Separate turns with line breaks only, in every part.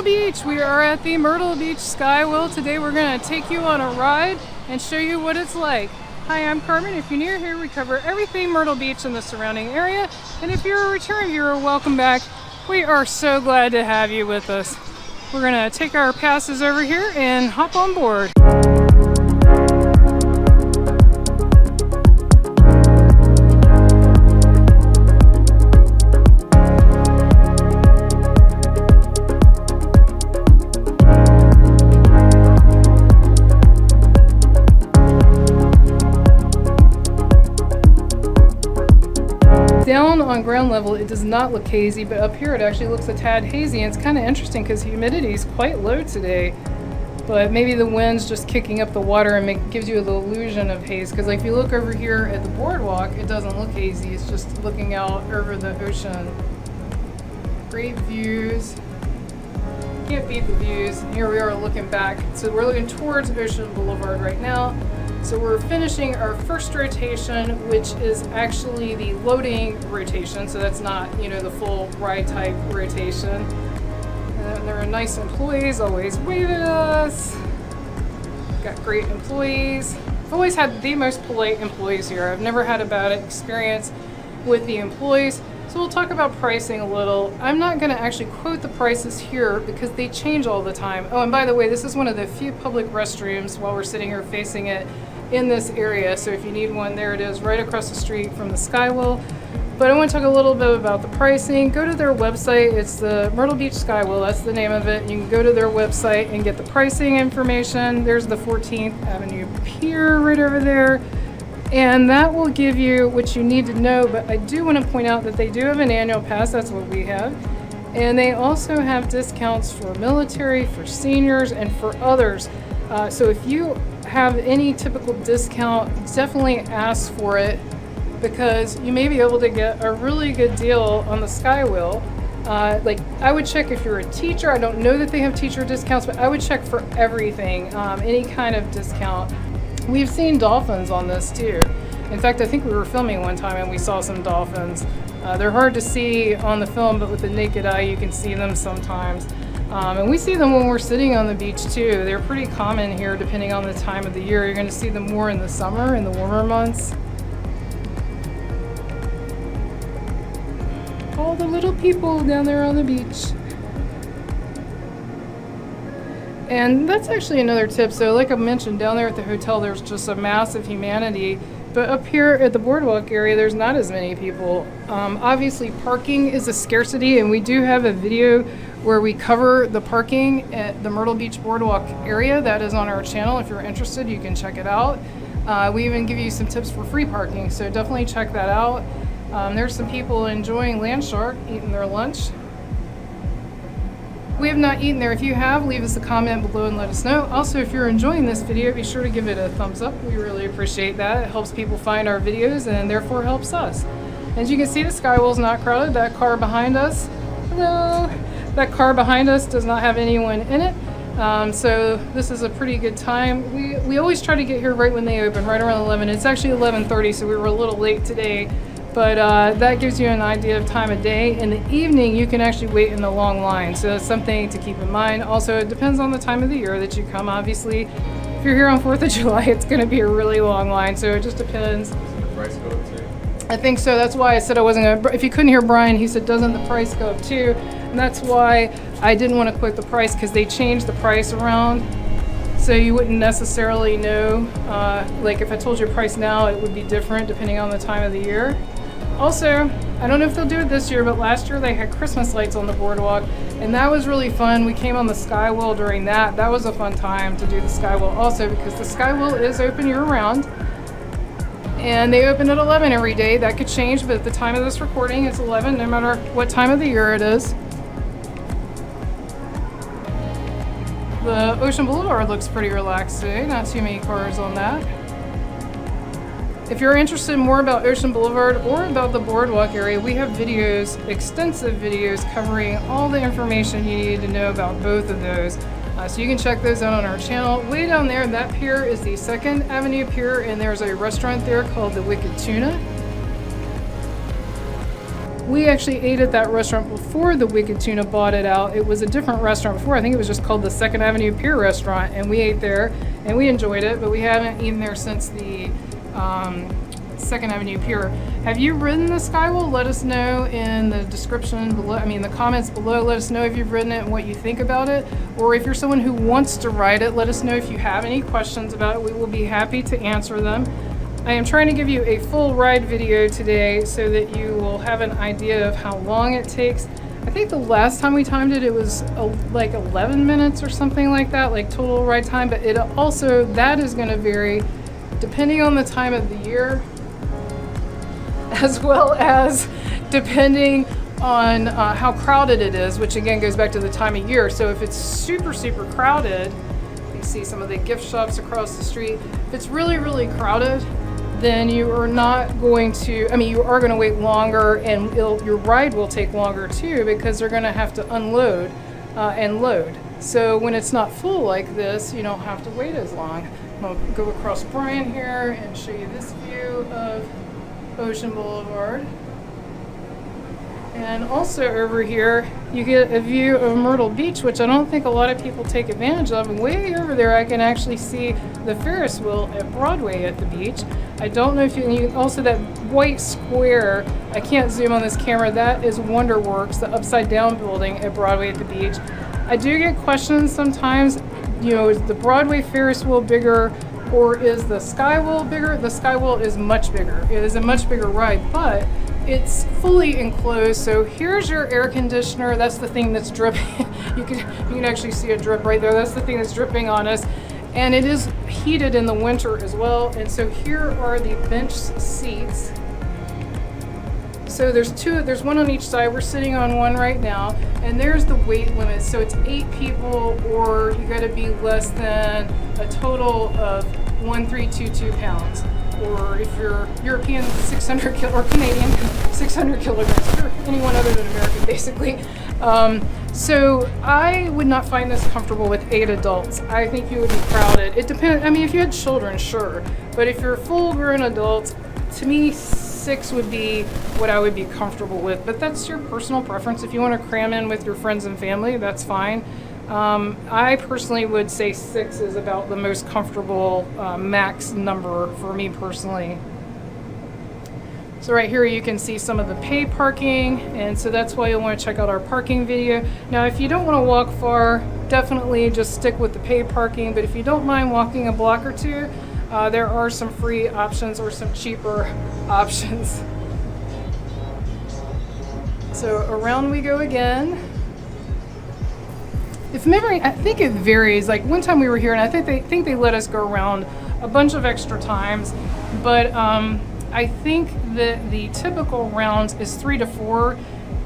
Beach. We are at the Myrtle Beach Skywheel. Today we're going to take you on a ride and show you what it's like. Hi, I'm Carmen. If you're new here, we cover everything Myrtle Beach and the surrounding area. And if you're a return viewer, welcome back. We are so glad to have you with us. We're going to take our passes over here and hop on board. Down on ground level, it does not look hazy, but up here it actually looks a tad hazy, and it's kind of interesting because humidity is quite low today. But maybe the wind's just kicking up the water and gives you the illusion of haze. Because like if you look over here at the boardwalk, it doesn't look hazy. It's just looking out over the ocean. Great views. Can't beat the views. Here we are looking back. So we're looking towards Ocean Boulevard right now. So we're finishing our first rotation, which is actually the loading rotation. So that's not, the full ride type rotation. And there are nice employees, always wave at us. Got great employees. I've always had the most polite employees here. I've never had a bad experience with the employees. So we'll talk about pricing a little. I'm not going to actually quote the prices here because they change all the time. Oh, and by the way, this is one of the few public restrooms while we're sitting here facing it in this area. So if you need one, there it is right across the street from the Skywheel. But I want to talk a little bit about the pricing. Go to their website. It's the Myrtle Beach Skywheel. That's the name of it. You can go to their website and get the pricing information. There's the 14th Avenue Pier right over there. And that will give you what you need to know. But I do want to point out that they do have an annual pass. That's what we have. And they also have discounts for military, for seniors, and for others. So if you have any typical discount, definitely ask for it because you may be able to get a really good deal on the Skywheel. Like I would check if you're a teacher. I don't know that they have teacher discounts, but I would check for everything, any kind of discount. We've seen dolphins on this too. In fact, I think we were filming one time and we saw some dolphins. They're hard to see on the film, but with the naked eye you can see them sometimes. And we see them when we're sitting on the beach too. They're pretty common here depending on the time of the year. You're going to see them more in the summer, in the warmer months. All the little people down there on the beach. And that's actually another tip. So like I mentioned, down there at the hotel there's just a mass of humanity. But up here at the boardwalk area, there's not as many people. Obviously, parking is a scarcity, and we do have a video where we cover the parking at the Myrtle Beach Boardwalk area. That is on our channel. If you're interested, you can check it out. We even give you some tips for free parking, so definitely check that out. There's some people enjoying land shark, eating their lunch. We have not eaten there. If you have, leave us a comment below and let us know. Also, if you're enjoying this video, be sure to give it a thumbs up. We really appreciate that. It helps people find our videos and therefore helps us. As you can see, the Skywheel's not crowded. That car behind us, hello, that car behind us does not have anyone in it. So this is a pretty good time. We always try to get here right when they open, right around 11. It's actually 11:30, so we were a little late today. But that gives you an idea of time of day. In the evening, you can actually wait in the long line. So that's something to keep in mind. Also, it depends on the time of the year that you come. Obviously, if you're here on 4th of July, it's going to be a really long line. So it just depends.
Doesn't the price go up too?
I think so. That's why I said I wasn't going to. If you couldn't hear Brian, he said, doesn't the price go up too? And that's why I didn't want to quote the price because they changed the price around. So you wouldn't necessarily know. Like if I told you a price now, it would be different depending on the time of the year. Also, I don't know if they'll do it this year, but last year they had Christmas lights on the boardwalk, and that was really fun. We came on the Skywheel during that. That was a fun time to do the Skywheel also because the Skywheel is open year-round, and they open at 11 every day. That could change, but at the time of this recording, it's 11 no matter what time of the year it is. The Ocean Boulevard looks pretty relaxed today. Not too many cars on that. If you're interested more about Ocean Boulevard or about the boardwalk area, we have videos, extensive videos covering all the information you need to know about both of those. So you can check those out on our channel. Way down there, that pier is the 2nd Avenue Pier, and there's a restaurant there called the Wicked Tuna. We actually ate at that restaurant before the Wicked Tuna bought it out. It was a different restaurant before. I think it was just called the Second Avenue Pier Restaurant, and we ate there and we enjoyed it, but we haven't eaten there since the Second Avenue Pier. Have you ridden the Skywheel? Let us know in the description below, the comments below. Let us know if you've ridden it and what you think about it. Or if you're someone who wants to ride it, let us know if you have any questions about it. We will be happy to answer them. I am trying to give you a full ride video today so that you will have an idea of how long it takes. I think the last time we timed it, it was like 11 minutes or something like that, like total ride time. But it also, that is going to vary depending on the time of the year, as well as depending on how crowded it is, which again goes back to the time of year. So if it's super, super crowded, you see some of the gift shops across the street. If it's really, really crowded, then you are not going to, you are going to wait longer, and your ride will take longer too, because they're going to have to unload and load. So when it's not full like this, you don't have to wait as long. I'll go across Bryan here and show you this view of Ocean Boulevard. And also over here, you get a view of Myrtle Beach, which I don't think a lot of people take advantage of. And way over there, I can actually see the Ferris wheel at Broadway at the beach. I don't know if you also that white square, I can't zoom on this camera, that is Wonderworks, the upside down building at Broadway at the beach. I do get questions sometimes, is the Broadway Ferris wheel bigger or is the Skywheel bigger? The Skywheel is much bigger. It is a much bigger ride, but it's fully enclosed. So here's your air conditioner. That's the thing that's dripping. You can actually see a drip right there. That's the thing that's dripping on us. And it is heated in the winter as well. And so here are the bench seats. So there's one on each side. We're sitting on one right now. And there's the weight limit. So it's 8 people, or you gotta be less than a total of 1,322 pounds. Or if you're European, 600 or Canadian, 600 kilograms, or anyone other than American, basically. So I would not find this comfortable with 8 adults. I think you would be crowded. It depends. If you had children, sure. But if you're full-grown adults, to me, 6 would be what I would be comfortable with. But that's your personal preference. If you want to cram in with your friends and family, that's fine. I personally would say 6 is about the most comfortable max number for me personally. So right here you can see some of the pay parking, and so that's why you'll want to check out our parking video. Now if you don't want to walk far, definitely just stick with the pay parking, but if you don't mind walking a block or two, there are some free options or some cheaper options. So around we go again. If memory, I think it varies. Like one time we were here, and I think they let us go around a bunch of extra times, but I think that the typical rounds is 3 to 4.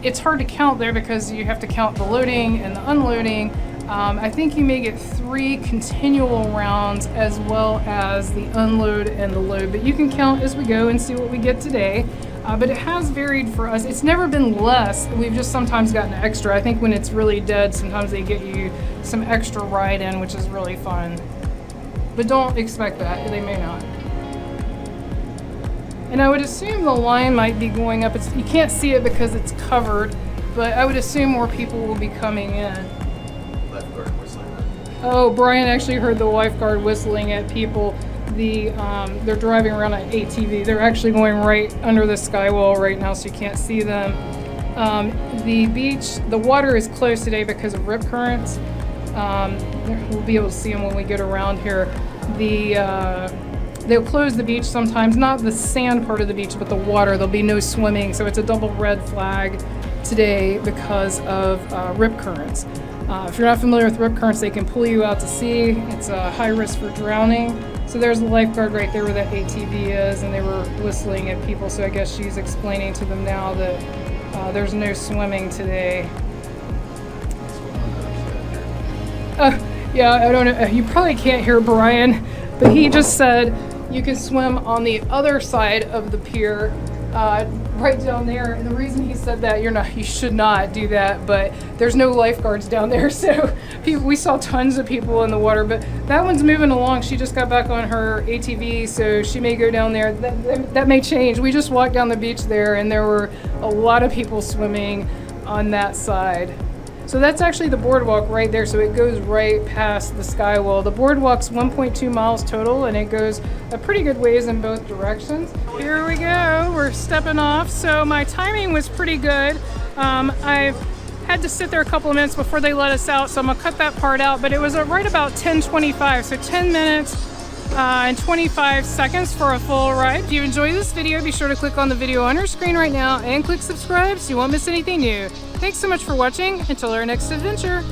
It's hard to count there because you have to count the loading and the unloading. I think you may get 3 continual rounds as well as the unload and the load, but you can count as we go and see what we get today. But it has varied for us. It's never been less. We've just sometimes gotten extra. I think when it's really dead, sometimes they get you some extra ride in, which is really fun. But don't expect that. They may not. And I would assume the line might be going up. You can't see it because it's covered, but I would assume more people will be coming in.
Lifeguard whistling.
Oh, Bryan actually heard the lifeguard whistling at people. They're driving around an ATV. They're actually going right under the skywall right now, so you can't see them. The beach, the water is closed today because of rip currents. We'll be able to see them when we get around here. They'll close the beach sometimes, not the sand part of the beach, but the water. There'll be no swimming, so it's a double red flag today because of rip currents. If you're not familiar with rip currents, they can pull you out to sea. It's a high risk for drowning. So there's the lifeguard right there where that ATV is, and they were whistling at people. So I guess she's explaining to them now that there's no swimming today. Yeah, I don't know. You probably can't hear Bryan, but he just said you can swim on the other side of the pier right down there. And the reason he said that, you should not do that, but there's no lifeguards down there. So we saw tons of people in the water, but that one's moving along. She just got back on her ATV, so she may go down there. That may change. We just walked down the beach there, and there were a lot of people swimming on that side. So that's actually the boardwalk right there, so it goes right past the Skywheel. The boardwalk's 1.2 miles total, and it goes a pretty good ways in both directions. Here we go, we're stepping off. So my timing was pretty good. I had to sit there a couple of minutes before they let us out, so I'm gonna cut that part out, but it was right about 10:25, so 10 minutes and 25 seconds for a full ride. If you enjoyed this video, be sure to click on the video on your screen right now and click subscribe so you won't miss anything new. Thanks so much for watching. Until our next adventure.